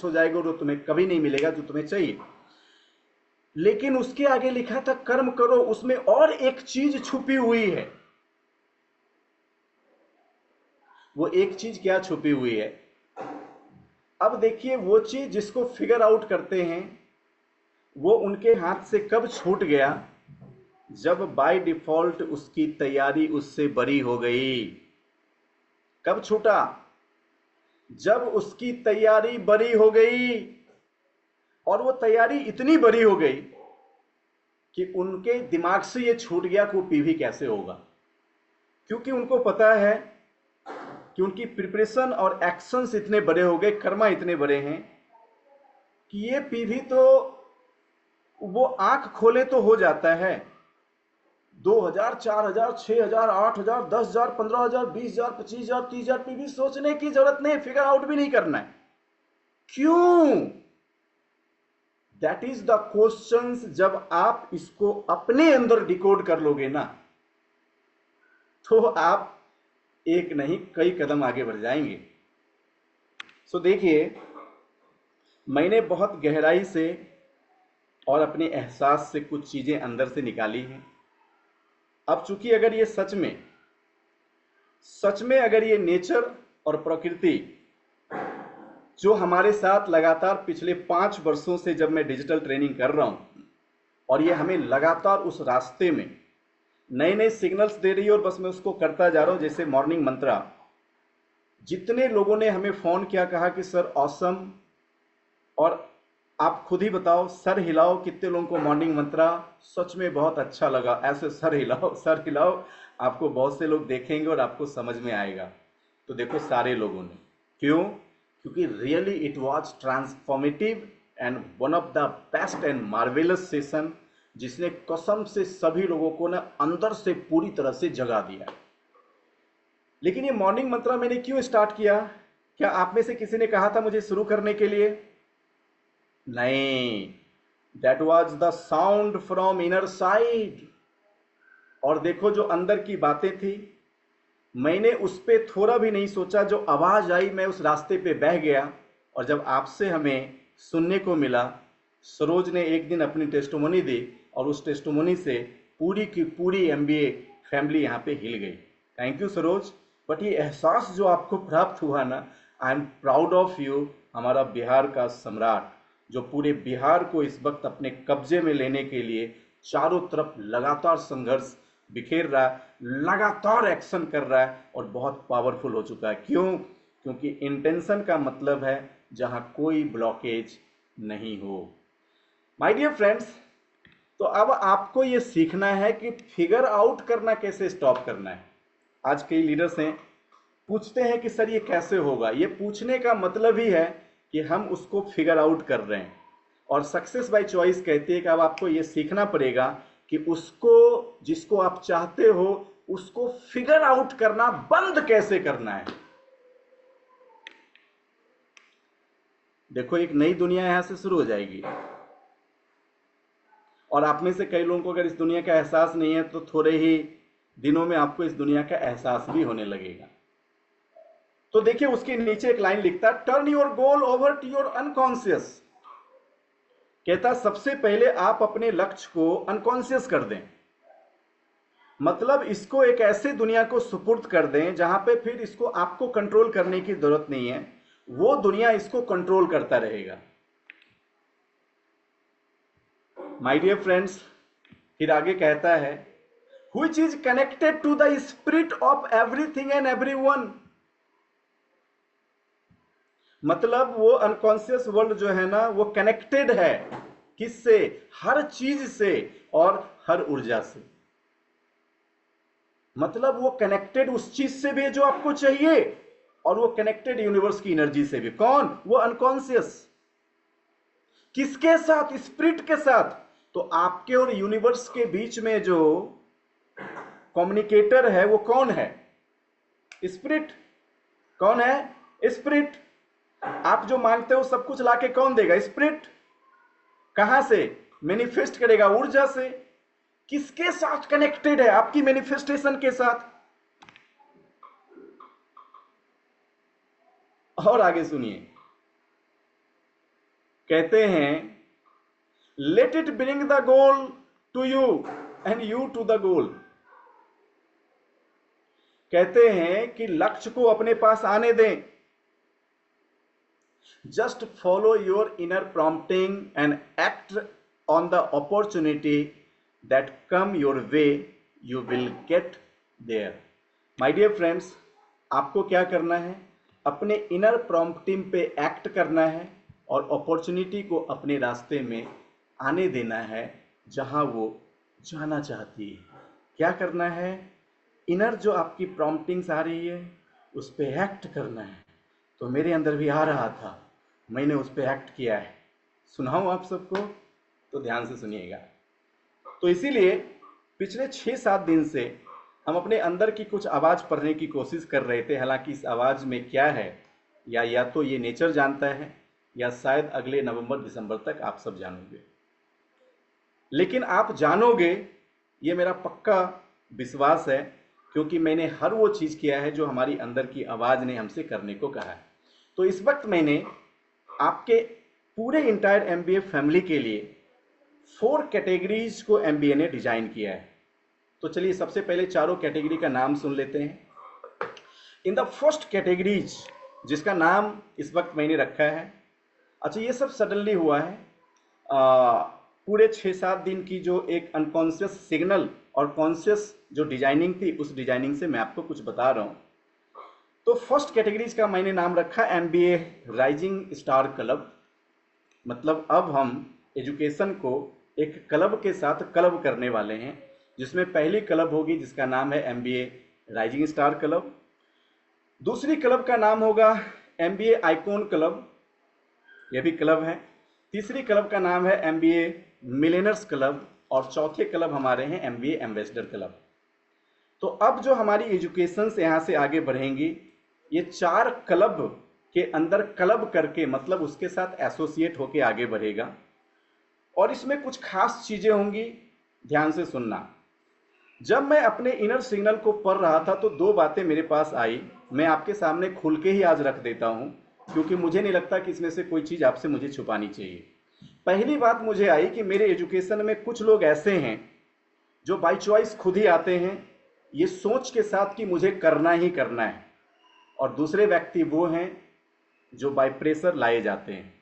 हो जाएगा और वो तुम्हें कभी नहीं मिलेगा जो तुम्हें चाहिए। लेकिन उसके आगे लिखा था कर्म करो, उसमें और एक चीज छुपी हुई है। वो एक चीज क्या छुपी हुई है? अब देखिए, वो चीज जिसको फिगर आउट करते हैं वो उनके हाथ से कब छूट गया? जब बाय डिफॉल्ट उसकी तैयारी उससे बरी हो गई। कब छूटा? जब उसकी तैयारी बरी हो गई। और वो तैयारी इतनी बरी हो गई कि उनके दिमाग से ये छूट गया कि वो पीवी कैसे होगा। क्योंकि उनको पता है कि उनकी प्रिपरेशन और एक्शंस इतने बड़े हो गए, कर्मा इतने बड़े हैं कि ये पीवी तो वो आंख खोले तो हो जाता है। 2000, 4000, 6000, 8000, 10,000, 15,000, 20,000, 25,000, 30,000 पीवी सोचने की जरूरत नहीं, फिगर आउट भी नहीं करना है। क्यों? That is the question. जब आप इसको अपने अंदर डिकोड कर लोगे ना, तो आप एक नहीं कई कदम आगे बढ़ जाएंगे। सो देखिए, मैंने बहुत गहराई से और अपने एहसास से कुछ चीजें अंदर से निकाली हैं। अब चूंकि अगर ये सच में अगर ये नेचर और प्रकृति जो हमारे साथ लगातार पिछले 5 वर्षों से जब मैं डिजिटल ट्रेनिंग कर रहा हूं, और ये हमें लगातार उस रास्ते में नए नए सिग्नल्स दे रही है और बस मैं उसको करता जा रहा हूं। जैसे मॉर्निंग मंत्रा, जितने लोगों ने हमें फोन किया, कहा कि सर ऑसम, और आप खुद ही बताओ, सर हिलाओ, कितने लोगों को मॉर्निंग मंत्रा सच में बहुत अच्छा लगा? ऐसे सर हिलाओ, सर हिलाओ, आपको बहुत से लोग देखेंगे और आपको समझ में आएगा। तो देखो, सारे लोगों ने। क्यों? क्योंकि really it was transformative and one of the best and marvellous session, जिसने कसम से सभी लोगों को ना अंदर से पूरी तरह से जगा दिया। लेकिन ये मॉर्निंग मंत्रा मैंने क्यों स्टार्ट किया? क्या आप में से किसी ने कहा था मुझे शुरू करने के लिए? नहीं, that was the sound from inner side. और देखो, जो अंदर की बातें थी, मैंने उस पर थोड़ा भी नहीं सोचा। जो आवाज आई, मैं उस रास्ते पे बह गया। और जब आपसे हमें सुनने को मिला, सरोज ने एक दिन अपनी टेस्टोमनी दी, और उस टेस्टोमनी से पूरी की पूरी एमबीए फैमिली यहाँ पे हिल गई। Thank you Saroj. बट ये एहसास जो आपको प्राप्त हुआ ना, I am proud of you. हमारा बिहार का सम्राट, जो पूरे बिहार को इस वक्त अपने कब्जे में लेने के लिए चारों तरफ लगातार संघर्ष बिखेर रहा है, लगातार एक्शन कर रहा है और बहुत पावरफुल हो चुका है। क्यों? क्योंकि इंटेंशन का मतलब है जहां कोई ब्लॉकेज नहीं हो। माय डियर फ्रेंड्स, तो अब आपको यह सीखना है कि फिगर आउट करना कैसे स्टॉप करना है। आज कई लीडर्स हैं, पूछते हैं कि सर ये कैसे होगा। ये पूछने का मतलब ही है कि हम उसको फिगर आउट कर रहे हैं। और सक्सेस बाय चॉइस कहती है कि अब आपको ये सीखना पड़ेगा कि उसको, जिसको आप चाहते हो, उसको फिगर आउट करना बंद कैसे करना है। देखो, एक नई दुनिया यहां से शुरू हो जाएगी। और आप में से कई लोगों को अगर इस दुनिया का एहसास नहीं है, तो थोड़े ही दिनों में आपको इस दुनिया का एहसास भी होने लगेगा। तो देखिए, उसके नीचे एक लाइन लिखता, turn your goal over to your unconscious. कहता, सबसे पहले आप अपने लक्ष्य को अनकॉन्शियस कर दें। मतलब इसको एक ऐसे दुनिया को सुपुर्द कर दें जहां पे फिर इसको आपको कंट्रोल करने की जरूरत नहीं है, वो दुनिया इसको कंट्रोल करता रहेगा। माय डियर फ्रेंड्स, फिर आगे कहता है, which is connected to the spirit of everything and everyone. मतलब वो अनकॉन्शियस वर्ल्ड जो है ना, वो कनेक्टेड है किससे? हर चीज से और हर ऊर्जा से। मतलब वो कनेक्टेड उस चीज से भी जो आपको चाहिए, और वो कनेक्टेड यूनिवर्स की एनर्जी से भी। कौन? वो अनकॉन्शियस। किसके साथ? स्पिरिट के साथ। तो आपके और यूनिवर्स के बीच में जो कम्युनिकेटर है वो कौन है? स्पिरिट। कौन है? स्पिरिट। आप जो मांगते हो सब कुछ लाके कौन देगा? स्पिरिट। कहां से मैनिफेस्ट करेगा? ऊर्जा से। किसके साथ कनेक्टेड है? आपकी मैनिफेस्टेशन के साथ। और आगे सुनिए, कहते हैं let it bring the goal to you and you to the goal. कहते हैं कि लक्ष्य को अपने पास आने दें। Just follow your inner prompting and act on the opportunity that come your way, you will get there. My dear friends, आपको क्या करना है? अपने इनर प्रॉम्प्टिंग पे एक्ट करना है और अपॉर्चुनिटी को अपने रास्ते में आने देना है जहां वो जाना चाहती है। क्या करना है? इनर जो आपकी प्रॉम्प्टिंग्स आ रही है उस पे एक्ट करना है। तो मेरे अंदर भी आ रहा था, मैंने उस पे एक्ट किया है। सुनाऊं आप सबको? तो ध्यान से सुनिएगा। तो इसीलिए पिछले 6-7 दिन से हम अपने अंदर की कुछ आवाज़ पढ़ने की कोशिश कर रहे थे। हालांकि इस आवाज़ में क्या है या तो ये नेचर जानता है या शायद अगले नवंबर-दिसंबर तक आप सब जानोगे। लेकिन आप जानोगे ये मेरा पक्का विश्वास है, क्योंकि मैंने हर वो चीज़ किया है जो हमारी अंदर की आवाज़ ने हमसे करने को कहा है। तो इस वक्त मैंने आपके पूरे इंटायर एमबीए फैमिली के लिए 4 कैटेगरीज को एमबीए ने डिजाइन किया है। तो चलिए सबसे पहले चारों कैटेगरी का नाम सुन लेते हैं। इन द फर्स्ट कैटेगरीज, जिसका नाम इस वक्त मैंने रखा है, अच्छा ये सब सडनली हुआ है, पूरे 6-7 दिन की जो एक अनकॉन्शियस सिग्नल और कॉन्शियस जो डिजाइनिंग थी, उस डिजाइनिंग से मैं आपको कुछ बता रहा हूँ। तो फर्स्ट कैटेगरीज का मैंने नाम रखा एमबीए राइजिंग स्टार क्लब। मतलब अब हम एजुकेशन को एक क्लब के साथ क्लब करने वाले हैं, जिसमें पहली क्लब होगी जिसका नाम है एमबीए राइजिंग स्टार क्लब। दूसरी क्लब का नाम होगा एमबीए आइकॉन क्लब, यह भी क्लब है। तीसरी क्लब का नाम है एमबीए मिलेनर्स क्लब और चौथे क्लब हमारे हैं एमबीए एम्बेसडर क्लब। तो अब जो हमारी एजुकेशन से यहाँ से आगे बढ़ेंगी, ये 4 क्लब के अंदर क्लब करके, मतलब उसके साथ एसोसिएट होके आगे बढ़ेगा। और इसमें कुछ खास चीज़ें होंगी, ध्यान से सुनना। जब मैं अपने इनर सिग्नल को पढ़ रहा था तो 2 बातें मेरे पास आई, मैं आपके सामने खुल के ही आज रख देता हूँ, क्योंकि मुझे नहीं लगता कि इसमें से कोई चीज़ आपसे मुझे छुपानी चाहिए। पहली बात मुझे आई कि मेरे एजुकेशन में कुछ लोग ऐसे हैं जो बाय चॉइस खुद ही आते हैं, ये सोच के साथ कि मुझे करना ही करना है, और दूसरे व्यक्ति वो हैं जो बाय प्रेशर लाए जाते हैं।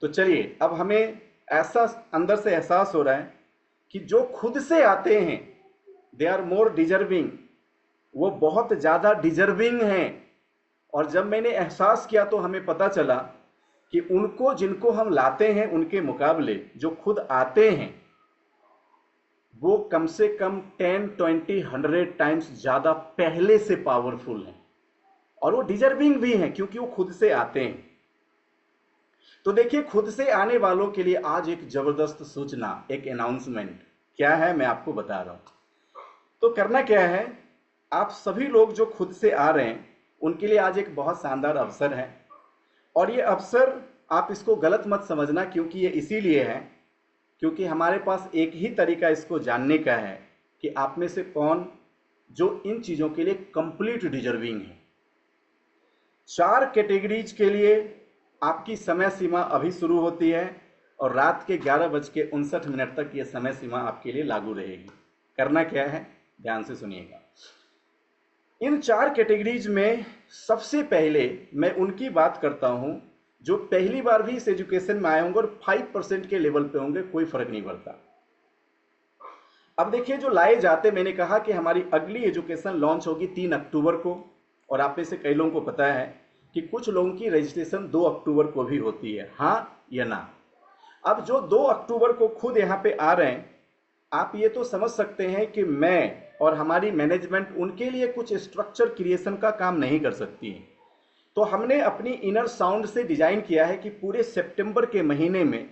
तो चलिए, अब हमें ऐसा अंदर से एहसास हो रहा है कि जो खुद से आते हैं दे आर मोर डिजर्विंग, वो बहुत ज़्यादा डिजर्विंग हैं। और जब मैंने एहसास किया तो हमें पता चला कि उनको, जिनको हम लाते हैं, उनके मुकाबले जो खुद आते हैं वो कम से कम 10, 20, 100 टाइम्स ज़्यादा पहले से पावरफुल हैं, और वो डिजर्विंग भी हैं क्योंकि वो खुद से आते हैं। तो देखिए, खुद से आने वालों के लिए आज एक जबरदस्त सूचना, एक अनाउंसमेंट क्या है मैं आपको बता रहा हूं। तो करना क्या है, आप सभी लोग जो खुद से आ रहे हैं उनके लिए आज एक बहुत शानदार अवसर है। और ये अवसर आप इसको गलत मत समझना, क्योंकि ये इसीलिए है क्योंकि हमारे पास एक ही तरीका इसको जानने का है कि आप में से कौन जो इन चीज़ों के लिए कंप्लीट डिजर्विंग है। 4 कैटेगरीज के लिए आपकी समय सीमा अभी शुरू होती है और रात के 11:59 तक ये समय सीमा आपके लिए लागू रहेगी। करना क्या है, ध्यान से सुनिएगा। इन 4 कैटेगरीज में सबसे पहले मैं उनकी बात करता हूं जो पहली बार भी इस एजुकेशन में आए होंगे और 5% के लेवल पे होंगे, कोई फर्क नहीं पड़ता। अब देखिए, जो लाए जाते, मैंने कहा कि हमारी अगली एजुकेशन लॉन्च होगी 3 अक्टूबर को, और आप में से कई लोगों को पता है कि कुछ लोगों की रजिस्ट्रेशन 2 अक्टूबर को भी होती है, हाँ या ना। अब जो 2 अक्टूबर को खुद यहाँ पे आ रहे हैं, आप ये तो समझ सकते हैं कि मैं और हमारी मैनेजमेंट उनके लिए कुछ स्ट्रक्चर क्रिएशन का काम नहीं कर सकती है। तो हमने अपनी इनर साउंड से डिजाइन किया है कि पूरे सितंबर के महीने में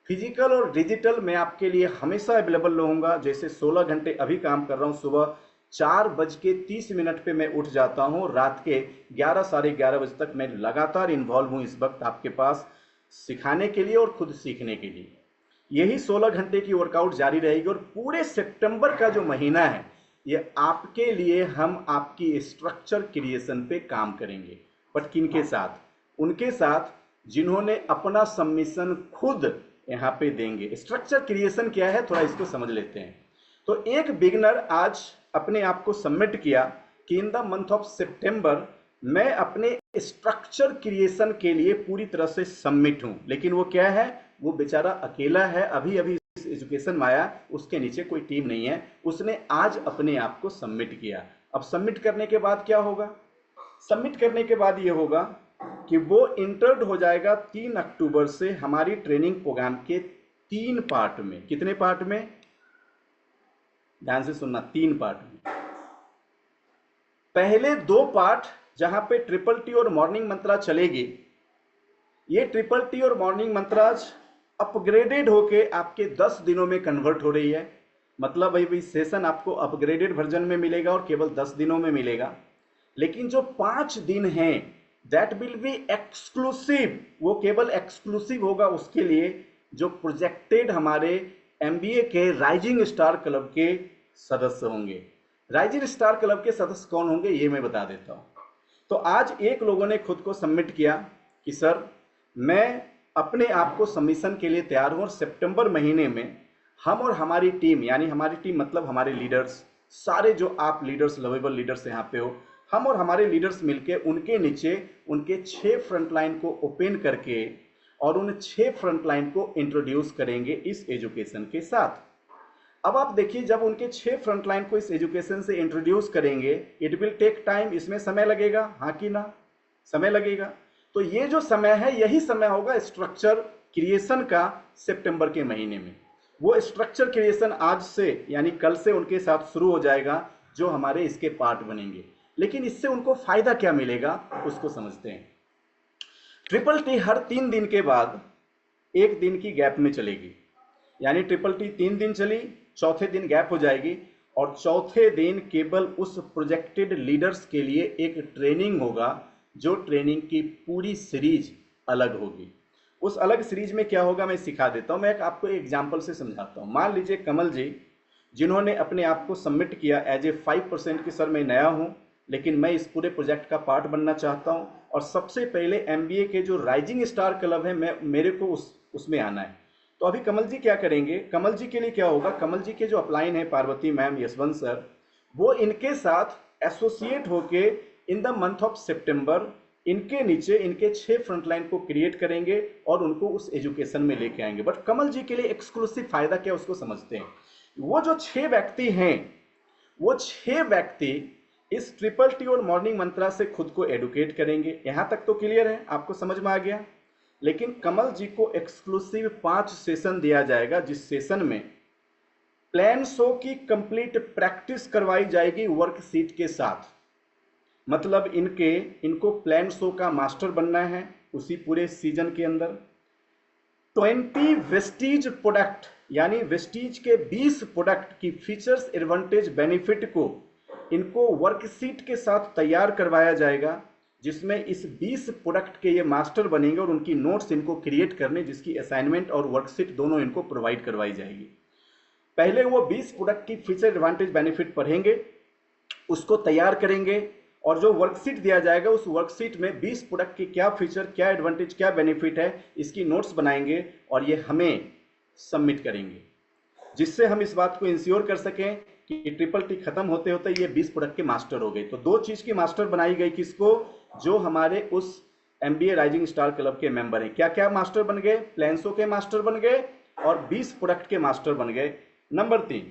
फिजिकल और डिजिटल मैं आपके लिए हमेशा अवेलेबल रहूंगा। जैसे 16 घंटे अभी काम कर रहा हूं, सुबह 4:30 पे मैं उठ जाता हूं, रात के 11, साढ़े 11 बजे तक मैं लगातार इन्वॉल्व हूं इस वक्त आपके पास सिखाने के लिए और खुद सीखने के लिए। यही 16 घंटे की वर्कआउट जारी रहेगी और पूरे सितंबर का जो महीना है ये आपके लिए हम आपकी स्ट्रक्चर क्रिएशन पे काम करेंगे। बट किन के साथ? उनके साथ जिन्होंने अपना सबमिशन खुद यहाँ पे देंगे। स्ट्रक्चर क्रिएशन क्या है, थोड़ा इसको समझ लेते हैं। तो एक बिगनर आज अपने आप को सबमिट किया कि इन द मंथ ऑफ सितंबर मैं अपने स्ट्रक्चर क्रिएशन के लिए पूरी तरह से सबमिट हूं। लेकिन वो क्या है, वो बेचारा अकेला है, अभी अभी इस एजुकेशन में आया, उसके नीचे कोई टीम नहीं है, उसने आज अपने आप को सबमिट किया। अब सबमिट करने के बाद क्या होगा, सबमिट करने के बाद ये होगा कि वो इंटर्ड हो जाएगा 3 अक्टूबर से हमारी ट्रेनिंग प्रोग्राम के 3 पार्ट में। कितने पार्ट में, ध्यान से सुनना, 3 पार्ट में। पहले 2 पार्ट जहां पे ट्रिपल टी और मॉर्निंग मंत्रा चलेगी, ये ट्रिपल टी और मॉर्निंग मंत्राज अपग्रेडेड होके आपके 10 दिनों में कन्वर्ट हो रही है। मतलब भाई सेशन आपको अपग्रेडेड वर्जन में मिलेगा और केवल 10 दिनों में मिलेगा। लेकिन जो 5 दिन हैं दैट विल बी एक्सक्लूसिव, वो केवल एक्सक्लूसिव होगा उसके लिए जो प्रोजेक्टेड हमारे एमबीए के राइजिंग स्टार क्लब के सदस्य होंगे। राइजिंग स्टार क्लब के सदस्य कौन होंगे ये मैं बता देता हूं। तो आज एक लोगों ने खुद को सबमिट किया कि सर मैं अपने आप को सबमिशन के लिए तैयार हूं और सितंबर महीने में हम और हमारी टीम, यानी हमारी टीम मतलब हमारे लीडर्स, सारे जो आप लीडर्स, लवेबल लीडर्स यहाँ पे हो, हम और हमारे लीडर्स मिलके उनके नीचे उनके 6 फ्रंटलाइन को ओपन करके और उन 6 फ्रंटलाइन को इंट्रोड्यूस करेंगे इस एजुकेशन के साथ। अब आप देखिए, जब उनके 6 फ्रंटलाइन को इस एजुकेशन से इंट्रोड्यूस करेंगे, इट विल टेक टाइम, इसमें समय लगेगा, हाँ कि ना, समय लगेगा। तो ये जो समय है यही समय होगा स्ट्रक्चर क्रिएशन का सितंबर के महीने में। वो स्ट्रक्चर क्रिएशन आज से यानी कल से उनके साथ शुरू हो जाएगा, जो हमारे इसके पार्ट बनेंगे। लेकिन इससे उनको फायदा क्या मिलेगा उसको समझते हैं। ट्रिपल टी हर 3 दिन के बाद 1 दिन की गैप में चलेगी, यानी ट्रिपल टी 3 दिन चली, चौथे दिन गैप हो जाएगी और चौथे दिन केवल उस प्रोजेक्टेड लीडर्स के लिए एक ट्रेनिंग होगा, जो ट्रेनिंग की पूरी सीरीज अलग होगी। उस अलग सीरीज में क्या होगा मैं सिखा देता हूं। मैं आपको एग्जांपल से समझाता हूं। मान लीजिए कमल जी, जिन्होंने अपने आप को सबमिट किया एज ए 5% की सर मैं नया हूं, लेकिन मैं इस पूरे प्रोजेक्ट का पार्ट बनना चाहता हूं और सबसे पहले एमबीए के जो राइजिंग स्टार क्लब है मेरे को उसमें आना है। तो अभी कमल जी क्या करेंगे, कमल जी के लिए क्या होगा, कमल जी के जो अपलाइन है पार्वती मैम, यशवंत सर, वो इनके साथ एसोसिएट होके इन द मंथ ऑफ सितंबर इनके नीचे इनके 6 फ्रंटलाइन को क्रिएट करेंगे और उनको उस एजुकेशन में लेके आएंगे। बट कमल जी के लिए एक्सक्लूसिव फायदा क्या उसको समझते हैं। वो जो 6 व्यक्ति हैं, वो 6 व्यक्ति इस ट्रिपल टी और मॉर्निंग मंत्रा से खुद को एडुकेट करेंगे। यहां तक तो क्लियर है, आपको समझ में आ गया। लेकिन कमल जी को एक्सक्लूसिव 5 सेशन दिया जाएगा, जिस सेशन में प्लान शो की कंप्लीट प्रैक्टिस करवाई जाएगी वर्कशीट के साथ। मतलब इनको प्लान शो का मास्टर बनना है उसी पूरे सीजन के अंदर। 20 वेस्टीज प्रोडक्ट यानी वेस्टीज के 20 प्रोडक्ट की फीचर्स, एडवांटेज, बेनिफिट को इनको वर्कशीट के साथ तैयार करवाया जाएगा, जिसमें इस 20 प्रोडक्ट के ये मास्टर बनेंगे और उनकी नोट्स इनको क्रिएट करने, जिसकी असाइनमेंट और वर्कशीट दोनों इनको प्रोवाइड करवाई जाएगी। पहले वो 20 प्रोडक्ट की फीचर, एडवांटेज, बेनिफिट पढ़ेंगे, उसको तैयार करेंगे और जो वर्कशीट दिया जाएगा उस वर्कशीट में 20 प्रोडक्ट की क्या फीचर, क्या एडवांटेज, क्या बेनिफिट है, इसकी नोट्स बनाएंगे और ये हमें सबमिट करेंगे, जिससे हम इस बात को इंश्योर कर सकें कि ट्रिपल टी खत्म होते होते ये 20 प्रोडक्ट के मास्टर हो गए। तो 2 चीज की मास्टर बनाई गई, किसको, जो हमारे उस एमबीए राइजिंग स्टार क्लब के मेंबर हैं। क्या क्या मास्टर बन गए, प्लान्सो के मास्टर बन गए और 20 प्रोडक्ट के मास्टर बन गए। नंबर 3,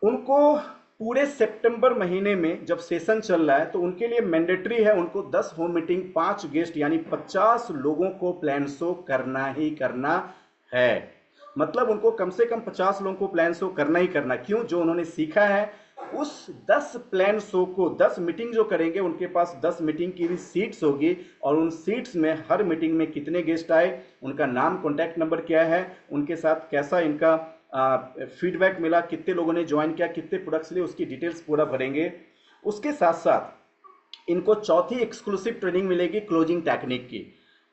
उनको पूरे सितंबर महीने में जब सेशन चल रहा है तो उनके लिए मैंडेटरी है, उनको 10 होम मीटिंग, 5 गेस्ट यानी 50 लोगों को प्लान शो करना ही करना है। मतलब उनको कम से कम 50 लोगों को प्लान शो करना ही करना। क्यों, जो उन्होंने सीखा है उस 10 प्लान शो को 10 मीटिंग जो करेंगे, उनके पास 10 मीटिंग की भी सीट्स होगी और उन सीट्स में हर मीटिंग में कितने गेस्ट आए, उनका नाम, कॉन्टैक्ट नंबर क्या है, उनके साथ कैसा इनका फीडबैक मिला, कितने लोगों ने ज्वाइन किया, कितने प्रोडक्ट्स लिए, उसकी डिटेल्स पूरा भरेंगे। उसके साथ साथ इनको चौथी एक्सक्लूसिव ट्रेनिंग मिलेगी क्लोजिंग टेक्निक की।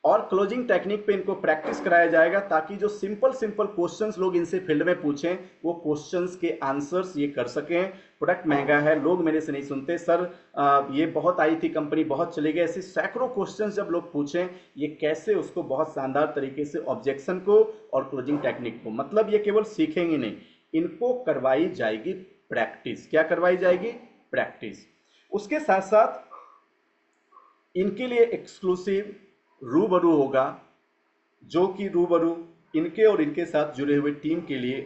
और क्लोजिंग टेक्निक पे इनको प्रैक्टिस कराया जाएगा ताकि जो सिंपल सिंपल क्वेश्चंस लोग इनसे फील्ड में पूछें वो क्वेश्चंस के आंसर्स ये कर सकें। प्रोडक्ट महंगा है, लोग मेरे से नहीं सुनते सर, ये बहुत आई थी कंपनी, बहुत चली गई, ऐसे सैकड़ों क्वेश्चंस जब लोग पूछें ये कैसे उसको बहुत शानदार तरीके से ऑब्जेक्शन को और क्लोजिंग टेक्निक को, मतलब ये केवल सीखेंगे नहीं, इनको करवाई जाएगी प्रैक्टिस। क्या करवाई जाएगी? प्रैक्टिस। उसके साथ साथ इनके लिए एक्सक्लूसिव रूबरू होगा, जो कि रूबरू इनके और इनके साथ जुड़े हुए टीम के लिए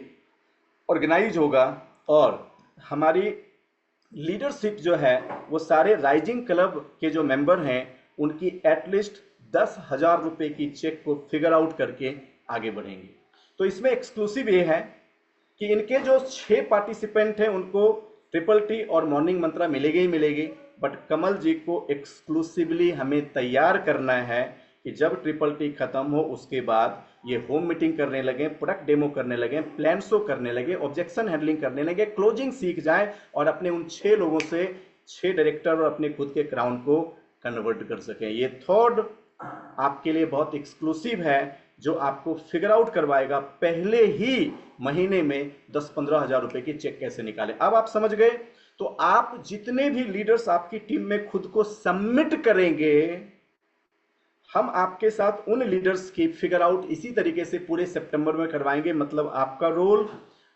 ऑर्गेनाइज होगा। और हमारी लीडरशिप जो है वो सारे राइजिंग क्लब के जो मेंबर हैं उनकी एटलीस्ट 10,000 रुपये की चेक को फिगर आउट करके आगे बढ़ेंगे। तो इसमें एक्सक्लूसिव ये है कि इनके जो 6 पार्टिसिपेंट हैं उनको ट्रिपल टी और मॉर्निंग मंत्रा मिलेगी ही मिलेगी, बट कमल जी को एक्सक्लूसिवली हमें तैयार करना है कि जब ट्रिपल टी खत्म हो उसके बाद ये होम मीटिंग करने लगे, प्रोडक्ट डेमो करने लगे, प्लान शो करने लगे, ऑब्जेक्शन हैंडलिंग करने लगे, क्लोजिंग सीख जाए और अपने उन 6 लोगों से 6 डायरेक्टर और अपने खुद के क्राउन को कन्वर्ट कर सकें। ये थर्ड आपके लिए बहुत एक्सक्लूसिव है जो आपको फिगर आउट करवाएगा पहले ही महीने में 10-15 हजार रुपए की चेक कैसे निकाले। अब आप समझ गए। तो आप जितने भी लीडर्स आपकी टीम में खुद को सबमिट करेंगे, हम आपके साथ उन लीडर्स की फिगर आउट इसी तरीके से पूरे सितंबर में करवाएंगे। मतलब आपका रोल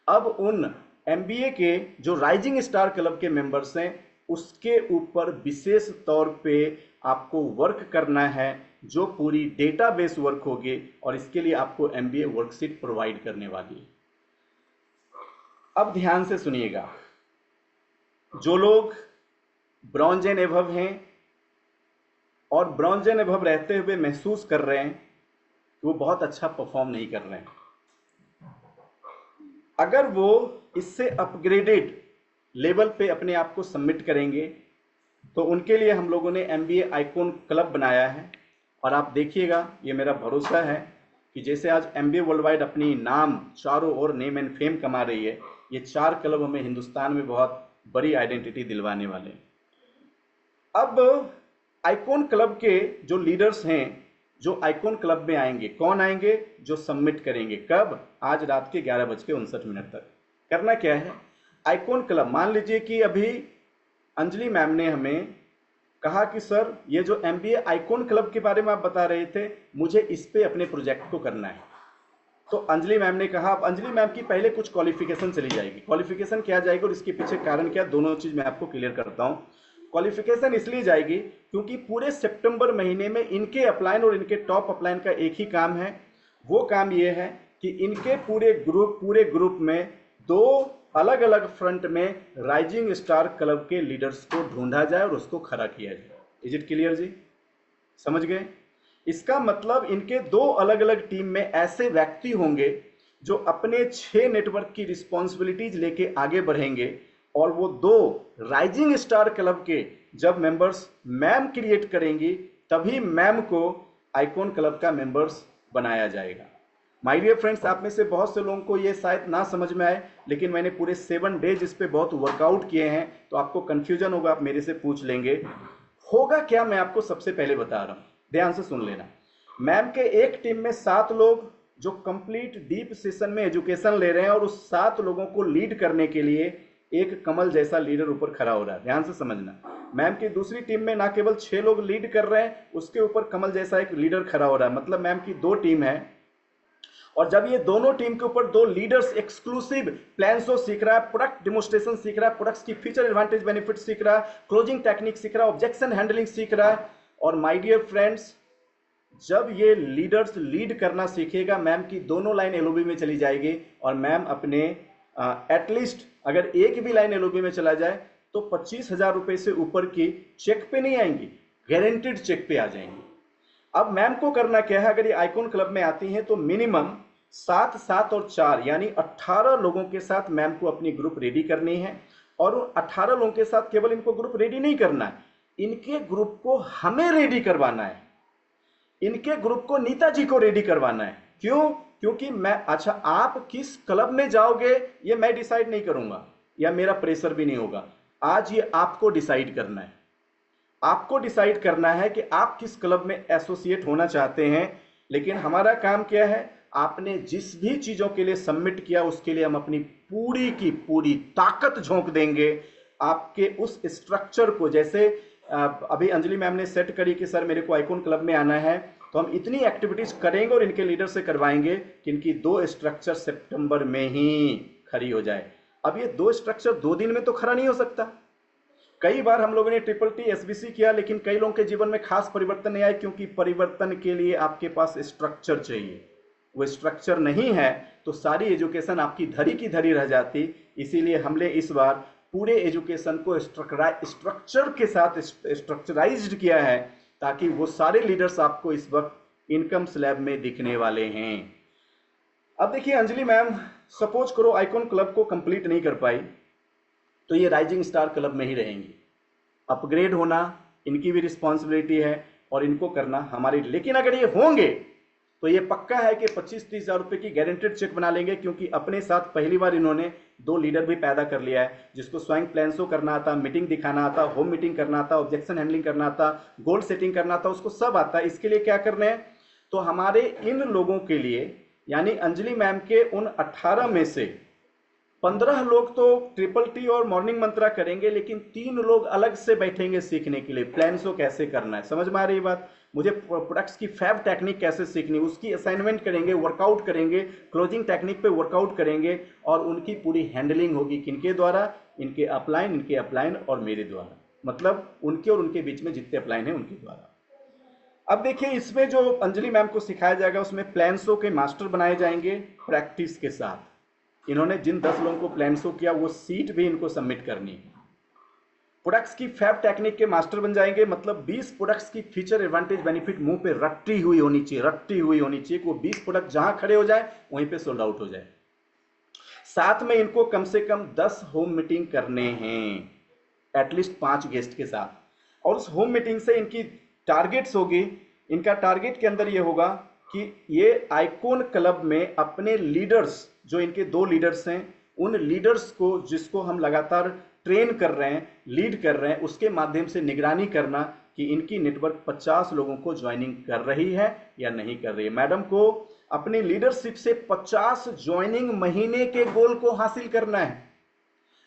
अब उन एमबीए के जो राइजिंग स्टार क्लब के मेंबर्स हैं उसके ऊपर विशेष तौर पे आपको वर्क करना है, जो पूरी डेटाबेस वर्क होगी और इसके लिए आपको एमबीए वर्कशीट प्रोवाइड करने वाली है। अब ध्यान से सुनिएगा, जो लोग ब्रॉन्ज एंड एबव हैं और ब्रॉन्ज एंड एबव रहते हुए महसूस कर रहे हैं कि वो बहुत अच्छा परफॉर्म नहीं कर रहे हैं, अगर वो इससे अपग्रेडेड लेवल पे अपने आप को सबमिट करेंगे तो उनके लिए हम लोगों ने एमबीए आइकॉन क्लब बनाया है। और आप देखिएगा, ये मेरा भरोसा है कि जैसे आज एमबीए वर्ल्ड वाइड अपनी नाम चारों ओर नेम एंड फेम कमा रही है, ये 4 क्लब हमें हिंदुस्तान में बहुत बड़ी आइडेंटिटी दिलवाने वाले हैं। अब आइकॉन क्लब के जो लीडर्स हैं जो आइकॉन क्लब में आएंगे, कौन आएंगे? जो सबमिट करेंगे। कब? आज रात के 11:59 तक। करना क्या है? आइकॉन क्लब, मान लीजिए कि अभी अंजलि मैम ने हमें कहा कि सर ये जो एमबीए आइकॉन क्लब के बारे में आप बता रहे थे, मुझे इस पे अपने प्रोजेक्ट को करना है। तो अंजलि मैम ने कहा, अब अंजलि मैम की पहले कुछ क्वालिफिकेशन चली जाएगी। क्वालिफिकेशन क्या जाएगी और इसके पीछे कारण क्या, दोनों चीज मैं आपको क्लियर करता हूं। क्वालिफिकेशन इसलिए जाएगी क्योंकि पूरे सितंबर महीने में इनके अपलाइन और इनके टॉप अपलाइन का एक ही काम है। वो काम ये है कि इनके पूरे ग्रुप में 2 अलग अलग फ्रंट में राइजिंग स्टार क्लब के लीडर्स को ढूंढा जाए और उसको खड़ा किया जाए। इज इट क्लियर जी? समझ गए? इसका मतलब इनके 2 अलग अलग टीम में ऐसे व्यक्ति होंगे जो अपने 6 नेटवर्क की रिस्पॉन्सिबिलिटीज लेके आगे बढ़ेंगे और वो 2 राइजिंग स्टार क्लब के जब मेंबर्स मैम क्रिएट करेंगी तभी मैम को आइकॉन क्लब का मेंबर्स बनाया जाएगा। माय डियर फ्रेंड्स, आप में से बहुत से लोगों को ये शायद ना समझ में आए, लेकिन मैंने पूरे 7 डेज इस पे बहुत वर्कआउट किए हैं, तो आपको कंफ्यूजन होगा, आप मेरे से पूछ लेंगे। होगा क्या, मैं आपको सबसे पहले बता रहा हूं, ध्यान से सुन लेना। मैम के एक टीम में 7 लोग जो कंप्लीट डीप सेशन में एजुकेशन ले रहे हैं और उस 7 लोगों को लीड करने के लिए एक कमल जैसा लीडर ऊपर खड़ा हो रहा है। ध्यान से समझना। मैम की दूसरी टीम में ना केवल 6 लोग लीड कर रहे हैं, उसके ऊपर कमल जैसा एक लीडर खड़ा हो रहा है। मतलब मैम की 2 टीम है और जब ये दोनों टीम के ऊपर 2 लीडर्स एक्सक्लूसिव प्लान शो सीख रहा है, प्रोडक्ट डेमोस्ट्रेशन सीख रहा है, प्रोडक्ट्स की फीचर एडवांटेज बेनिफिट सीख रहा है, क्लोजिंग टेक्निक सीख रहा है, ऑब्जेक्शन हैंडलिंग सीख रहा है। और माय डियर फ्रेंड्स, जब ये लीडर्स लीड करना सीखेगा, मैम की दोनों लाइन एलओबी में चली जाएगी और मैम अपने एटलीस्ट अगर एक भी लाइन एलओबी में चला जाए तो 25,000 रुपए से ऊपर की चेक पे नहीं आएंगी, गारंटीड चेक पे आ जाएंगी। अब मैम को करना क्या है, अगर ये आइकॉन क्लब में आती हैं तो मिनिमम 7, 7 और 4 यानी 18 लोगों के साथ मैम को अपनी ग्रुप रेडी करनी है। और उन 18 लोगों के साथ केवल इनको ग्रुप रेडी नहीं करना है, इनके ग्रुप को हमें रेडी करवाना है, इनके ग्रुप को नीता जी को रेडी करवाना है। क्यों? क्योंकि मैं, अच्छा आप किस क्लब में जाओगे ये मैं डिसाइड नहीं करूंगा या मेरा प्रेशर भी नहीं होगा, आज ये आपको डिसाइड करना है। आपको डिसाइड करना है कि आप किस क्लब में एसोसिएट होना चाहते हैं। लेकिन हमारा काम क्या है, आपने जिस भी चीजों के लिए सबमिट किया उसके लिए हम अपनी पूरी की पूरी ताकत झोंक देंगे आपके उस स्ट्रक्चर को। जैसे अभी अंजलि मैम ने सेट करी कि सर मेरे को आइकॉन क्लब में आना है, तो हम इतनी एक्टिविटीज करेंगे और इनके लीडर से करवाएंगे कि इनकी 2 स्ट्रक्चर सितंबर में ही खड़ी हो जाए। अब ये 2 स्ट्रक्चर 2 दिन में तो खड़ा नहीं हो सकता। कई बार हम लोगों ने ट्रिपल टी एसबीसी किया, लेकिन कई लोगों के जीवन में खास परिवर्तन नहीं आए, क्योंकि परिवर्तन के लिए आपके पास स्ट्रक्चर चाहिए। वो स्ट्रक्चर नहीं है तो सारी एजुकेशन आपकी धरी की धरी रह जाती। इसीलिए हमने इस बार पूरे एजुकेशन को स्ट्रक्चर के साथ स्ट्रक्चराइज्ड किया है, ताकि वो सारे लीडर्स आपको इस वक्त इनकम स्लैब में दिखने वाले हैं। अब देखिए अंजलि मैम, सपोज करो आइकॉन क्लब को कंप्लीट नहीं कर पाई, तो ये राइजिंग स्टार क्लब में ही रहेंगी। अपग्रेड होना इनकी भी रिस्पॉन्सिबिलिटी है और इनको करना हमारी। लेकिन अगर ये होंगे तो ये पक्का है कि 25-30 हज़ार रुपये की गारंटेड चेक बना लेंगे, क्योंकि अपने साथ पहली बार इन्होंने 2 लीडर भी पैदा कर लिया है, जिसको स्वयं प्लान शो करना आता, मीटिंग दिखाना आता, होम मीटिंग करना आता, ऑब्जेक्शन हैंडलिंग करना आता, गोल सेटिंग करना आता, उसको सब आता है। इसके लिए क्या करना है, तो हमारे इन लोगों के लिए, यानी अंजलि मैम के उन 18 में से 15 लोग तो ट्रिपल टी और मॉर्निंग मंत्रा करेंगे, लेकिन 3 लोग अलग से बैठेंगे सीखने के लिए प्लान शो कैसे करना है। समझ में आ रही बात? मुझे प्रोडक्ट्स की फैब टेक्निक कैसे सीखनी, उसकी असाइनमेंट करेंगे, वर्कआउट करेंगे, क्लोजिंग टेक्निक पे वर्कआउट करेंगे, और उनकी पूरी हैंडलिंग होगी किनके द्वारा, इनके अपलाइन और मेरे द्वारा, मतलब उनके और उनके बीच में जितने अपलाइन हैं उनके द्वारा। अब देखिए इसमें जो अंजलि मैम को सिखाया जाएगा उसमें प्लान शो के मास्टर बनाए जाएंगे प्रैक्टिस के साथ। इन्होंने जिन 10 लोगों को प्लान शो किया वो सीट भी इनको सबमिट करनी है। प्रोडक्ट्स की फैब टेक्निक के मास्टर बन जाएंगे, मतलब 20 प्रोडक्ट्स की फीचर एडवांटेज बेनिफिट मुंह पे रट्टी हुई होनी चाहिए, वो 20 प्रोडक्ट जहां खड़े हो जाए वहीं पे सोल्ड आउट हो जाए। साथ में इनको कम से कम 10 होम मीटिंग करने हैं, एटलीस्ट 5 गेस्ट के साथ, और उस होम मीटिंग से इनकी टारगेट्स होगी। इनका टारगेट के अंदर ये होगा कि ये आइकॉन क्लब में अपने लीडर्स, जो इनके 2 लीडर्स हैं, उन लीडर्स को जिसको हम लगातार ट्रेन कर रहे हैं, लीड कर रहे हैं, उसके माध्यम से निगरानी करना कि इनकी नेटवर्क 50 लोगों को ज्वाइनिंग कर रही है या नहीं कर रही है। मैडम को अपनी लीडरशिप से 50 ज्वाइनिंग महीने के गोल को हासिल करना है।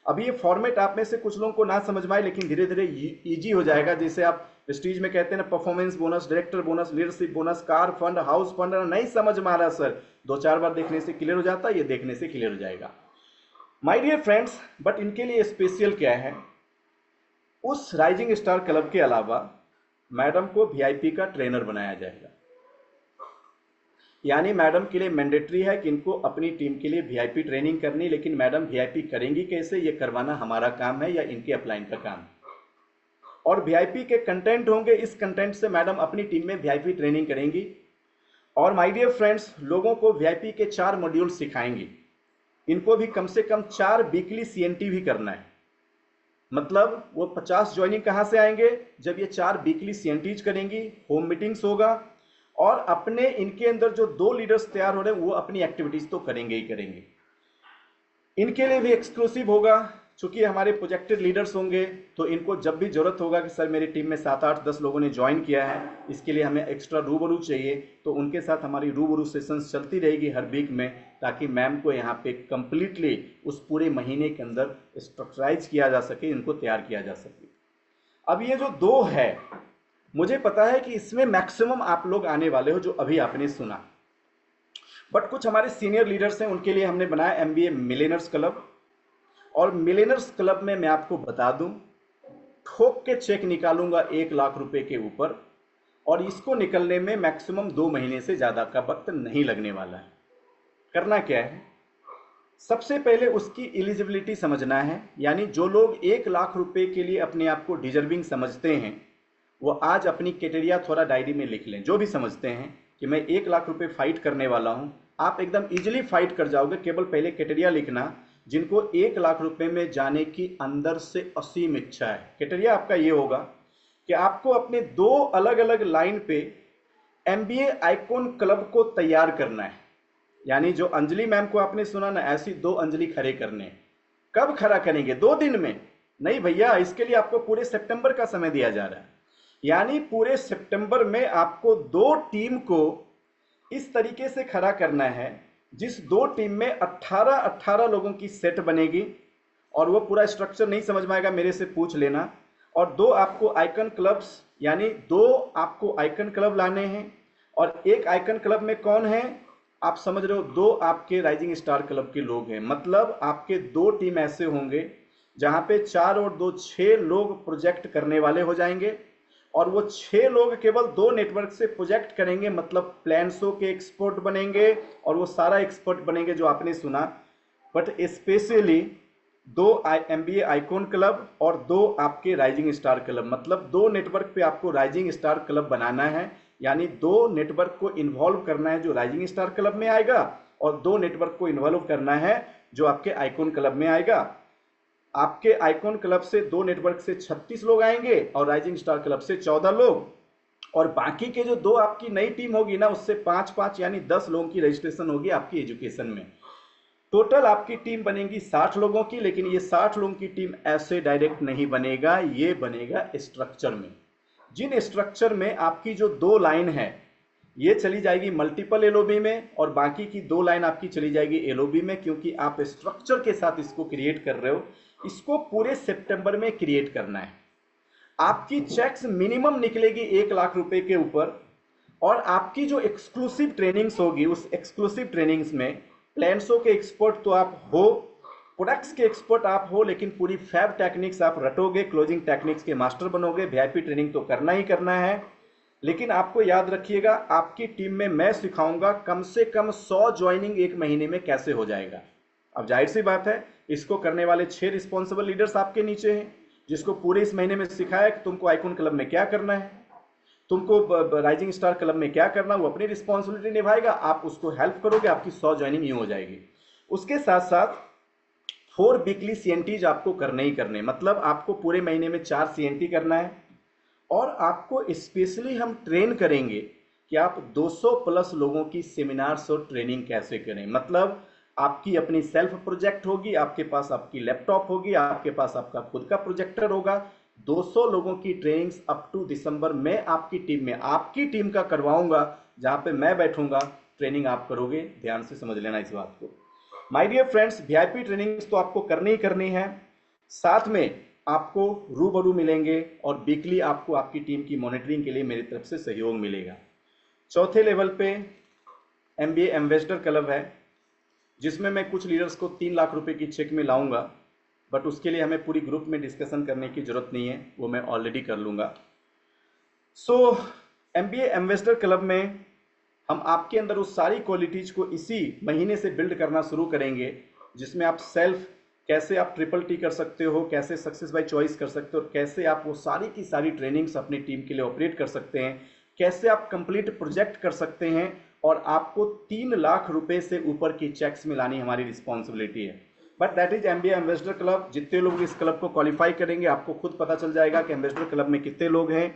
अभी ये फॉर्मेट आप में से कुछ लोगों को ना समझ में आए, लेकिन धीरे धीरे इजी हो जाएगा। जैसे आप प्रेस्टीज में कहते हैं ना, performance bonus, director bonus, leadership bonus, car fund, house fund, नहीं समझ में आ रहा सर, 2-4 बार देखने से क्लियर हो जाता है, ये देखने से क्लियर हो जाएगा। माय डियर फ्रेंड्स, बट इनके लिए स्पेशल क्या है, उस राइजिंग स्टार क्लब के अलावा मैडम को वीआईपी का ट्रेनर बनाया जाएगा। यानी मैडम के लिए मैंडेटरी है कि इनको अपनी टीम के लिए वीआईपी ट्रेनिंग करनी, लेकिन मैडम वीआईपी करेंगी कैसे, ये करवाना हमारा काम है या इनके अपलाइन का काम है। और वीआईपी के कंटेंट होंगे, इस कंटेंट से मैडम अपनी टीम में वीआईपी ट्रेनिंग करेंगी। और माय डियर फ्रेंड्स, लोगों को वीआईपी के 4 मॉड्यूल सिखाएंगी। इनको भी कम से कम 4 वीकली सीएनटी भी करना है। मतलब वो 50 ज्वाइनिंग कहां से आएंगे, जब ये 4 वीकली सीएनटीज करेंगी, होम मीटिंग्स होगा, और अपने इनके अंदर जो 2 लीडर्स तैयार हो रहे हैं वो अपनी एक्टिविटीज तो करेंगे ही करेंगे। इनके लिए भी एक्सक्लूसिव होगा, चूंकि हमारे प्रोजेक्टेड लीडर्स होंगे, तो इनको जब भी जरूरत होगा कि सर मेरी टीम में 7-8-10 लोगों ने ज्वाइन किया है, इसके लिए हमें एक्स्ट्रा रूबरू चाहिए, तो उनके साथ हमारी रूबरू सेशंस चलती रहेगी हर वीक में, ताकि मैम को यहाँ पे कंप्लीटली उस पूरे महीने के अंदर स्ट्रक्चराइज किया जा सके, इनको तैयार किया जा सके। अब ये जो 2 है, मुझे पता है कि इसमें मैक्सिमम आप लोग आने वाले हो जो अभी आपने सुना, बट कुछ हमारे सीनियर लीडर्स हैं, उनके लिए हमने बनाया एमबीए मिलेनर्स क्लब। और मिलेनर्स क्लब में मैं आपको बता दूं, ठोक के चेक निकालूंगा 1 लाख रुपए के ऊपर, और इसको निकलने में मैक्सिमम 2 महीने से ज्यादा का वक्त नहीं लगने वाला है। करना क्या है, सबसे पहले उसकी एलिजिबिलिटी समझना है। यानी जो लोग 1 लाख रुपए के लिए अपने आप को डिजर्विंग समझते हैं, वो आज अपनी क्राइटेरिया थोड़ा डायरी में लिख लें। जो भी समझते हैं कि मैं 1 लाख रुपए फाइट करने वाला हूं, आप एकदम इजीली फाइट कर जाओगे। केवल पहले क्राइटेरिया लिखना, जिनको 1 लाख रुपए में जाने की अंदर से असीम इच्छा है। क्राइटेरिया आपका ये होगा कि आपको अपने 2 अलग अलग लाइन पे एमबीए आइकॉन क्लब को तैयार करना है। यानी जो अंजलि मैम को आपने सुना ना, ऐसी 2 अंजलि खड़े करने हैं। कब खड़ा करेंगे? 2 दिन में नहीं भैया, इसके लिए आपको पूरे सितंबर का समय दिया जा रहा है। यानी पूरे सितंबर में आपको दो टीम को इस तरीके से खड़ा करना है, जिस दो टीम में 18-18 लोगों की सेट बनेगी, और वो पूरा स्ट्रक्चर नहीं समझ में आएगा मेरे से पूछ लेना। और दो आपको आइकन क्लब्स, यानी दो आपको आइकन क्लब लाने हैं, और एक आइकन क्लब में कौन है आप समझ रहे हो, दो आपके राइजिंग स्टार क्लब के लोग हैं। मतलब आपके दो टीम ऐसे होंगे जहां पे 4 और 2 6 लोग प्रोजेक्ट करने वाले हो जाएंगे, और वो 6 लोग केवल दो नेटवर्क से प्रोजेक्ट करेंगे। मतलब प्लान्सो के एक्सपर्ट बनेंगे, और वो सारा एक्सपर्ट बनेंगे जो आपने सुना। बट स्पेशली दो MBA आइकॉन क्लब और दो आपके राइजिंग स्टार क्लब, मतलब दो नेटवर्क पे आपको राइजिंग स्टार क्लब बनाना है। यानी दो नेटवर्क को इन्वॉल्व करना है जो राइजिंग स्टार क्लब में आएगा, और दो नेटवर्क को इन्वॉल्व करना है जो आपके आइकॉन क्लब में आएगा। आपके आइकॉन क्लब से दो नेटवर्क से 36 लोग आएंगे, और राइजिंग स्टार क्लब से 14 लोग, और बाकी के जो दो आपकी नई टीम होगी ना, उससे 5-5 यानी 10 लोगों की रजिस्ट्रेशन होगी आपकी एजुकेशन में। टोटल आपकी टीम बनेगी 60 लोगों की, लेकिन ये 60 लोगों की टीम ऐसे डायरेक्ट नहीं बनेगा, ये बनेगा स्ट्रक्चर में। जिन स्ट्रक्चर में आपकी जो दो लाइन है ये चली जाएगी मल्टीपल एलओबी में, और बाकी की दो लाइन आपकी चली जाएगी एलओबी में, क्योंकि आप स्ट्रक्चर के साथ इसको क्रिएट कर रहे हो। इसको पूरे सितंबर में क्रिएट करना है। आपकी चेक्स मिनिमम निकलेगी 1 लाख रुपए के ऊपर, और आपकी जो एक्सक्लूसिव ट्रेनिंग्स होगी उस एक्सक्लूसिव ट्रेनिंग्स में प्लान्सो के एक्सपर्ट तो आप हो, प्रोडक्ट्स के एक्सपर्ट आप हो, लेकिन पूरी फैब टेक्निक्स आप रटोगे, क्लोजिंग टेक्निक्स के मास्टर बनोगे। वीआईपी ट्रेनिंग तो करना ही करना है, लेकिन आपको याद रखिएगा आपकी टीम में मैं सिखाऊंगा कम से कम 100 ज्वाइनिंग एक महीने में कैसे हो जाएगा। अब जाहिर सी बात है, इसको करने वाले 6 रिस्पॉन्सिबल लीडर्स आपके नीचे हैं, जिसको पूरे इस महीने में सिखाया कि तुमको आइकॉन क्लब में क्या करना है, तुमको राइजिंग स्टार क्लब में क्या करना, वो अपनी रिस्पॉन्सिबिलिटी निभाएगा, आप उसको हेल्प करोगे, आपकी 100 ज्वाइनिंग यूं हो जाएगी। उसके साथ साथ 4 वीकली CNTs आपको करने ही करने, मतलब आपको पूरे महीने में 4 CNT करना है, और आपको स्पेशली हम ट्रेन करेंगे कि आप 200 प्लस लोगों की सेमिनार्स और ट्रेनिंग कैसे करें। मतलब आपकी अपनी सेल्फ प्रोजेक्ट होगी, आपके पास आपकी लैपटॉप होगी, आपके पास आपका खुद का प्रोजेक्टर होगा। 200 लोगों की ट्रेनिंग्स अप टू दिसंबर में आपकी टीम में, आपकी टीम का करवाऊंगा, जहां पे मैं बैठूंगा, ट्रेनिंग आप करोगे। ध्यान से समझ लेना इस बात को। My dear friends, VIP trainings तो आपको करनी ही करनी है, साथ में आपको रूबरू मिलेंगे, और वीकली आपको आपकी टीम की मॉनिटरिंग के लिए मेरी तरफ से सहयोग मिलेगा। चौथे लेवल पे MBA एम्बेसडर क्लब है, जिसमें मैं कुछ लीडर्स को 3 लाख रुपए की चेक में लाऊंगा, बट उसके लिए हमें पूरी ग्रुप में डिस्कशन करने की जरूरत नहीं है, वो मैं ऑलरेडी कर लूंगा। सो MBA एम्बेसडर क्लब में हम आपके अंदर उस सारी क्वालिटीज को इसी महीने से बिल्ड करना शुरू करेंगे, जिसमें आप सेल्फ कैसे आप TTT कर सकते हो, कैसे सक्सेस बाय चॉइस कर सकते हो, कैसे आप वो सारी की सारी ट्रेनिंग्स अपनी टीम के लिए ऑपरेट कर सकते हैं, कैसे आप कंप्लीट प्रोजेक्ट कर सकते हैं, और आपको 3 लाख रुपए से ऊपर की चेक्स में लानी हमारी रिस्पॉन्सिबिलिटी है। But that is MBA ambassador club. जितने लोग इस क्लब को क्वालिफाई करेंगे आपको खुद पता चल जाएगा कि एम्बेसडर क्लब में कितने लोग हैं।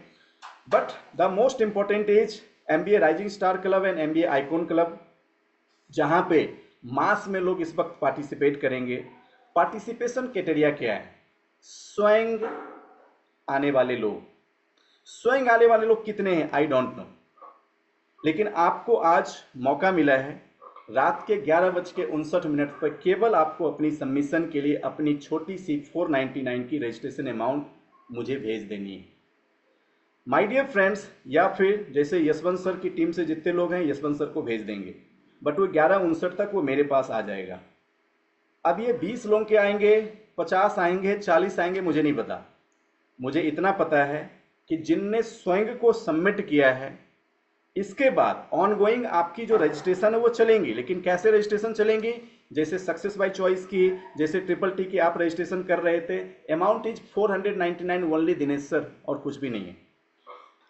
But the most important is MBA rising star club and MBA icon club, जहां पे मास में लोग इस वक्त पार्टिसिपेट करेंगे। पार्टिसिपेशन क्राइटेरिया क्या है? स्वयं आने वाले लोग। स्वयं आने वाले लोग कितने हैं आई डोंट नो, लेकिन आपको आज मौका मिला है रात के 11:59 पर केवल आपको अपनी सबमिशन के लिए अपनी छोटी सी 499 की रजिस्ट्रेशन अमाउंट मुझे भेज देनी है। माय डियर फ्रेंड्स, या फिर जैसे यशवंत सर की टीम से जितने लोग हैं यशवंत सर को भेज देंगे, बट वो 11:59 तक वो मेरे पास आ जाएगा। अब ये 20 लोग के आएंगे, 50 आएंगे, 40 आएंगे, मुझे नहीं पता। मुझे इतना पता है कि जिनने स्वयं को सबमिट किया है, इसके बाद ऑनगोइंग आपकी जो रजिस्ट्रेशन है वो चलेंगी। लेकिन कैसे रजिस्ट्रेशन चलेंगी? जैसे सक्सेस बाय चॉइस की, जैसे TTT की आप रजिस्ट्रेशन कर रहे थे, amount is 499 only Dinesh sir, और कुछ भी नहीं है।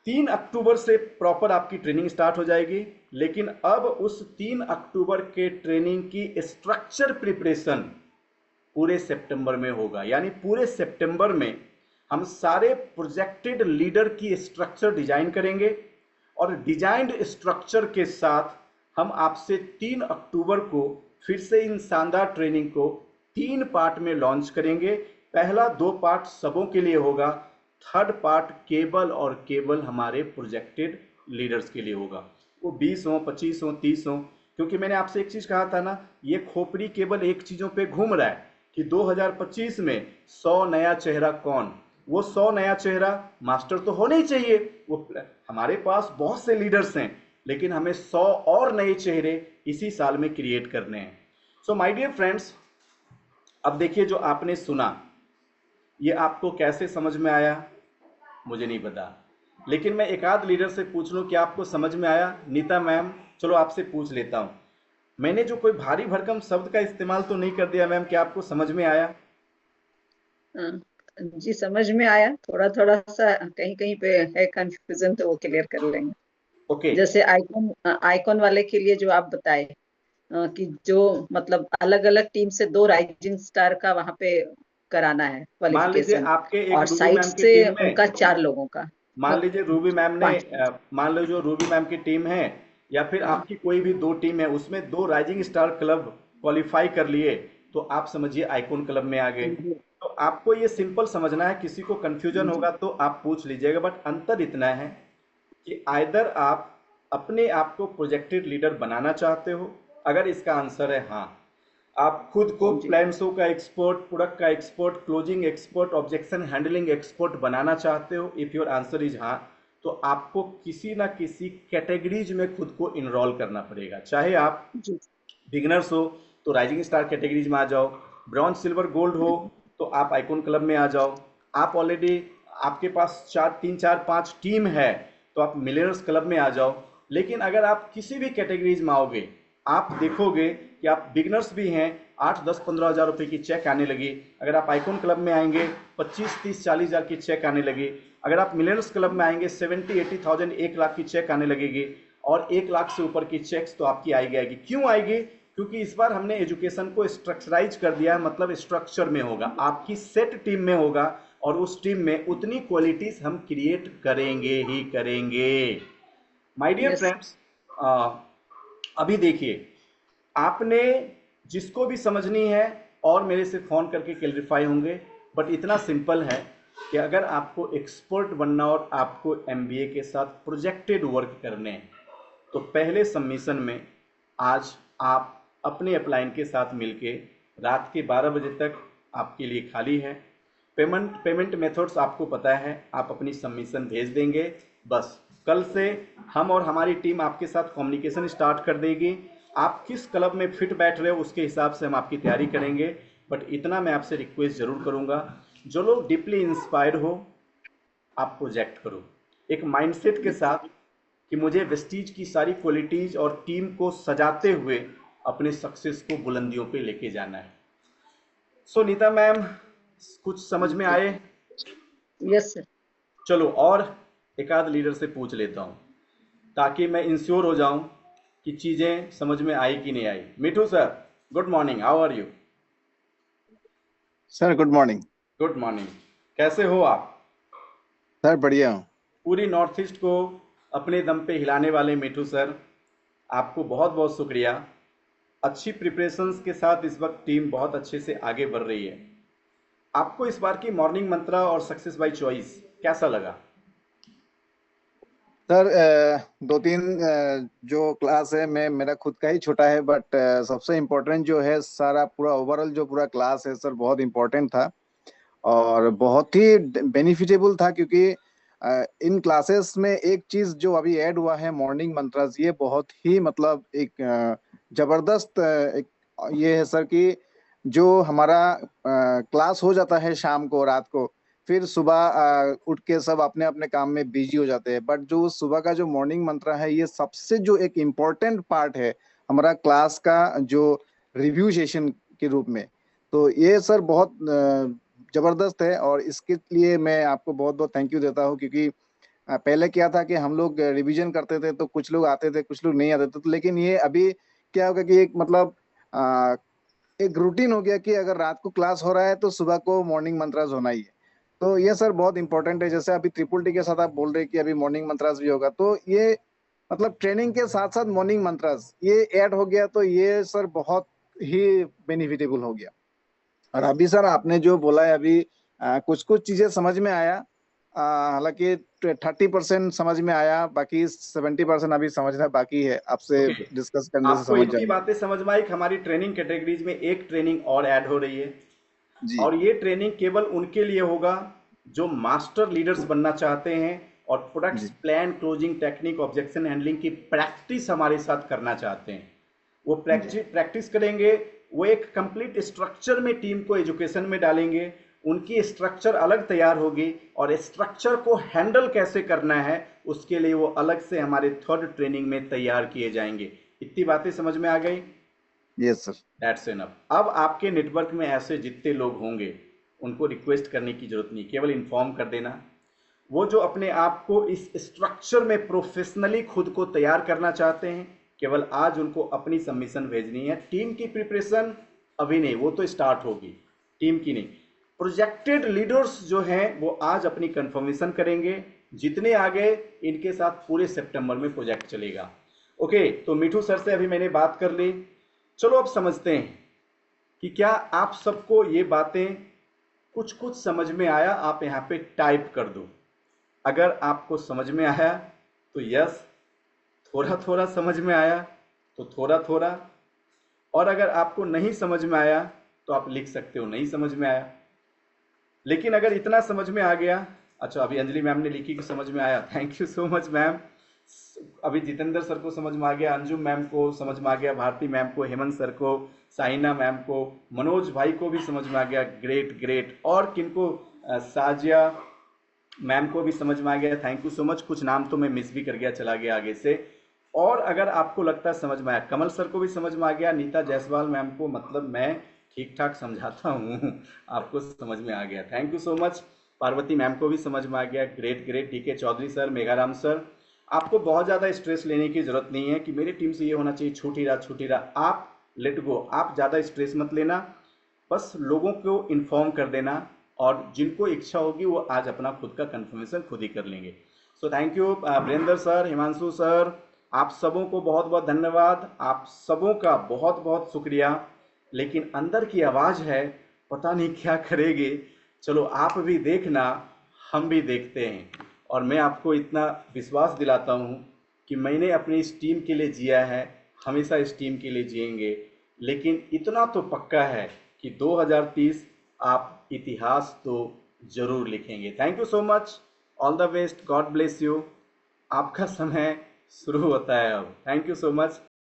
3 अक्टूबर से प्रॉपर आपकी ट्रेनिंग स्टार्ट हो जाएगी, लेकिन अब उस 3 अक्टूबर के ट्रेनिंग की स्ट्रक्चर प्रिपरेशन पूरे सितंबर में होगा। यानी पूरे सितंबर में हम सारे प्रोजेक्टेड लीडर की स्ट्रक्चर डिजाइन करेंगे, और डिजाइंड स्ट्रक्चर के साथ हम आपसे 3 अक्टूबर को फिर से इन शानदार ट्रेनिंग को 3 पार्ट में लॉन्च करेंगे। पहला 2 पार्ट सबों के लिए होगा, थर्ड पार्ट केवल और केवल हमारे प्रोजेक्टेड लीडर्स के लिए होगा। वो 20 हो, 25 हो, 30 हो, क्योंकि मैंने आपसे एक चीज कहा था ना, ये खोपड़ी केवल एक चीजों पे घूम रहा है कि 2025 में 100 नया चेहरा कौन। वो 100 नया चेहरा मास्टर तो होने ही चाहिए। वो हमारे पास बहुत से लीडर्स हैं, लेकिन हमें 100 और नए चेहरे इसी साल में क्रिएट करने हैं। सो माय डियर फ्रेंड्स, अब देखिए जो आपने सुना, ये आपको कैसे समझ में आया मुझे नहीं पता, लेकिन मैं एक आध लीडर से पूछ लूं कि आपको समझ में आया। नीता मैम, चलो आपसे पूछ लेता हूं, मैंने जो कोई भारी भरकम शब्द का इस्तेमाल तो नहीं कर दिया मैम, क्या आपको समझ में आया? हाँ, जी समझ में आया। थोड़ा थोड़ा सा कहीं कहीं पे है कंफ्यूजन, तो वो क्लियर कर लेंगे। ओके। जैसे आइकॉन आइकॉन वाले के लिए जो आप बताए, कि जो मतलब अलग अलग टीम से 2 राइजिंग स्टार का वहां पे कराना है मान लीजिए क्वालिफिकेशन, आपके एक और रूबी साइड मैम की से टीम में, उनका 4 लोगों का, मान लीजिए रूबी मैम ने 5। मान लो जो रूबी मैम की टीम है, या फिर आपकी कोई भी दो टीम है, उसमें 2 राइजिंग स्टार क्लब क्वालिफाई कर लिए, तो आप समझिए आइकॉन क्लब में आ गए। जी तो आपको ये सिंपल समझना है, किसी को कंफ्यूजन जी होगा तो आप पूछ लीजिएगा, बट अंतर इतना है कि आइदर आप अपने आप को प्रोजेक्टेड लीडर बनाना चाहते हो, अगर इसका आंसर है हाँ, आप खुद को जी प्लान शो का एक्सपर्ट, प्रोडक्ट का expert, closing expert, objection handling expert बनाना चाहते हो, इफ योर आंसर इज हाँ, तो आपको किसी ना किसी कैटेगरीज में खुद को इनरोल करना पड़ेगा। चाहे आप जी बिगनर्स हो तो राइजिंग स्टार कैटेगरीज में आ जाओ, ब्रॉन्ज सिल्वर गोल्ड हो तो आप आइकॉन क्लब में आ जाओ, आप ऑलरेडी आपके पास 4 3 4 5 टीम है तो आप मिलियनर्स क्लब में आ जाओ। लेकिन अगर आप किसी भी कैटेगरीज में आओगे, आप देखोगे कि आप बिगनर्स भी हैं, 8 10 15 हज़ार रुपये की चेक आने लगी। अगर आप आइकॉन क्लब में आएंगे 25 30 40 हज़ार की चेक आने लगी। अगर आप मिलियनर्स क्लब में आएंगे 70 80 थाउजेंड 1 लाख की चेक आने लगेगी, और 1 लाख से ऊपर की चेक्स तो आपकी आएगी आएगी। क्यों आएगी? क्योंकि इस बार हमने एजुकेशन को स्ट्रक्चराइज कर दिया है, मतलब स्ट्रक्चर में होगा, आपकी सेट टीम में होगा, और उस टीम में उतनी क्वालिटीज हम क्रिएट करेंगे ही करेंगे। माय डियर यस फ्रेंड्स, अभी देखिए, आपने जिसको भी समझनी है और मेरे से फोन करके क्लैरिफाई होंगे, बट इतना सिंपल है कि अगर आपको एक्सपर्ट बनना और आपको एमबीए के साथ प्रोजेक्टेड वर्क करने हैं, तो पहले सबमिशन में आज आप अपने अपलाइन के साथ मिलके रात के 12 बजे तक आपके लिए खाली है। पेमेंट मेथड्स आपको पता है, आप अपनी सबमिशन भेज देंगे, बस कल से हम और हमारी टीम आपके साथ कम्युनिकेशन स्टार्ट कर देगी। आप किस क्लब में फिट बैठ रहे हो उसके हिसाब से हम आपकी तैयारी करेंगे। बट इतना मैं आपसे रिक्वेस्ट जरूर करूंगा, जो लोग डीपली इंस्पायर्ड हो, आप प्रोजेक्ट करो एक माइंडसेट के साथ कि मुझे वेस्टीज की सारी क्वालिटीज और टीम को सजाते हुए अपने सक्सेस को बुलंदियों पे लेके जाना है। सो नीता मैम, कुछ समझ में जी आए? Yes sir. चलो और एक आध लीडर से पूछ लेता हूँ, ताकि मैं इंश्योर हो जाऊं कि चीजें समझ में आई कि नहीं आई। Mithu sir, good morning, how are you? Sir good morning. Good morning, कैसे हो आप? सर बढ़िया हूँ। पूरी नॉर्थ ईस्ट को अपने दम पे हिलाने वाले मिठू सर, आपको बहुत बहुत शुक्रिया। अच्छी प्रिपरेशंस के साथ इस वक्त टीम बहुत अच्छे से आगे बढ़ रही है। आपको इस बार की मॉर्निंग मंत्रा और सक्सेस बाय चॉइस कैसा लगा? सर दो तीन जो क्लास है मैं मेरा खुद का ही छोटा है, बट सबसे इम्पोर्टेंट जो है सारा पूरा ओवरऑल जो पूरा क्लास है सर बहुत इम्पोर्टेंट था और बहुत ही बेनिफिटेबल था, क्योंकि इन क्लासेस में एक चीज जो अभी ऐड हुआ है मॉर्निंग मंत्रास, ये बहुत ही मतलब एक जबरदस्त एक ये है सर कि जो हमारा क्लास हो जाता है शाम को रात को, फिर सुबह उठ के सब अपने अपने काम में बिजी हो जाते हैं, बट जो सुबह का जो मॉर्निंग मंत्र है ये सबसे जो एक इम्पोर्टेंट पार्ट है हमारा क्लास का जो रिव्यू सेशन के रूप में। तो ये सर बहुत जबरदस्त है और इसके लिए मैं आपको बहुत बहुत थैंक यू देता हूँ, क्योंकि पहले क्या था कि हम लोग रिवीजन करते थे तो कुछ लोग आते थे कुछ लोग नहीं आते थे, तो लेकिन ये अभी क्या होगा कि एक मतलब एक रूटीन हो गया कि अगर रात को क्लास हो रहा है तो सुबह को मॉर्निंग मंत्रास होना ही है। तो ये सर बहुत इंपॉर्टेंट है। जैसे अभी ट्रिपल टी के साथ आप बोल रहे हैं कि अभी मॉर्निंग मंत्रास भी होगा, तो ये मतलब ट्रेनिंग के साथ साथ मॉर्निंग मंत्रास ये ऐड हो गया, तो ये सर बहुत ही बेनिफिटेबल हो गया। और अभी सर आपने जो बोला है अभी कुछ कुछ चीजें समझ में आया। हालांकि 30% समझ में आया, बाकी 70% अभी समझना बाकी है, आपसे ओके, डिस्कस करने से आपको समझ इतनी जाऊंगा। बातें समझ में आई कि हमारी ट्रेनिंग कैटेगरीज में एक ट्रेनिंग और ऐड हो रही है, जी और ये ट्रेनिंग केवल उनके लिए होगा जो मास्टर लीडर्स बनना चाहते हैं और प्रोडक्ट्स जी plan, closing technique, objection handling की प्रैक्टिस हमारे साथ करना चाहते हैं। वो जी प्रैक्टिस करेंगे, वो एक कंप्लीट स्ट्रक्चर में टीम को एजुकेशन में डालेंगे, उनकी स्ट्रक्चर अलग तैयार होगी, और स्ट्रक्चर को हैंडल कैसे करना है उसके लिए वो अलग से हमारे थर्ड ट्रेनिंग में तैयार किए जाएंगे। इतनी बातें समझ में आ गई? Yes sir. That's enough. अब आपके नेटवर्क में ऐसे जितने लोग होंगे उनको रिक्वेस्ट करने की जरूरत नहीं, केवल इन्फॉर्म कर देना। वो जो अपने आप को इस स्ट्रक्चर में प्रोफेशनली खुद को तैयार करना चाहते हैं, केवल आज उनको अपनी सबमिशन भेजनी है। टीम की प्रिपरेशन अभी नहीं, वो तो स्टार्ट होगी, टीम की नहीं। प्रोजेक्टेड लीडर्स जो हैं वो आज अपनी कंफर्मेशन करेंगे, जितने आगे इनके साथ पूरे सितंबर में प्रोजेक्ट चलेगा। ओके, तो मिठू सर से अभी मैंने बात कर ली। चलो अब समझते हैं कि क्या आप सबको ये बातें कुछ कुछ समझ में आया। आप यहाँ पे टाइप कर दो अगर आपको समझ में आया तो यस, थोड़ा थोड़ा समझ में आया तो थोड़ा थोड़ा, और अगर आपको नहीं समझ में आया तो आप लिख सकते हो नहीं समझ में आया। लेकिन अगर इतना समझ में आ गया, अच्छा अभी अंजलि मैम ने लिखी कि समझ में आया, thank you so much ma'am. अभी जितेंद्र सर को समझ में आ गया, अंजुम मैम को समझ में आ गया, भारती मैम को, हेमंत सर को, साइना मैम को, मनोज भाई को भी समझ में आ गया, ग्रेट ग्रेट। और किनको, साजिया मैम को भी समझ में आ गया, थैंक यू सो मच। कुछ नाम तो मैं मिस भी कर गया, चला गया आगे से। और अगर आपको लगता है समझ में आया, कमल सर को भी समझ में आ गया, नीता जायसवाल मैम को, मतलब मैं ठीक ठाक समझाता हूँ, आपको समझ में आ गया, thank you so much. Parvati ma'am को भी समझ में आ गया, ग्रेट ग्रेट। डी के चौधरी सर, मेघाराम सर, आपको बहुत ज़्यादा स्ट्रेस लेने की ज़रूरत नहीं है कि मेरी टीम से ये होना चाहिए, छूट ही रहा छूट ही रहा। आप लेट गो, आप ज़्यादा स्ट्रेस मत लेना, बस लोगों को इन्फॉर्म कर देना, और जिनको इच्छा होगी वो आज अपना खुद का कंफर्मेशन खुद ही कर लेंगे। So thank you Virendra sir, Himanshu sir, आप सबों को बहुत बहुत धन्यवाद, आप सबों का बहुत बहुत शुक्रिया। लेकिन अंदर की आवाज़ है, पता नहीं क्या करेगी। चलो आप भी देखना, हम भी देखते हैं। और मैं आपको इतना विश्वास दिलाता हूँ कि मैंने अपनी इस टीम के लिए जिया है, हमेशा इस टीम के लिए जिएंगे। लेकिन इतना तो पक्का है कि 2030 आप इतिहास तो जरूर लिखेंगे। Thank you so much, all the best, God bless you. आपका समय शुरू होता है अब। Thank you so much.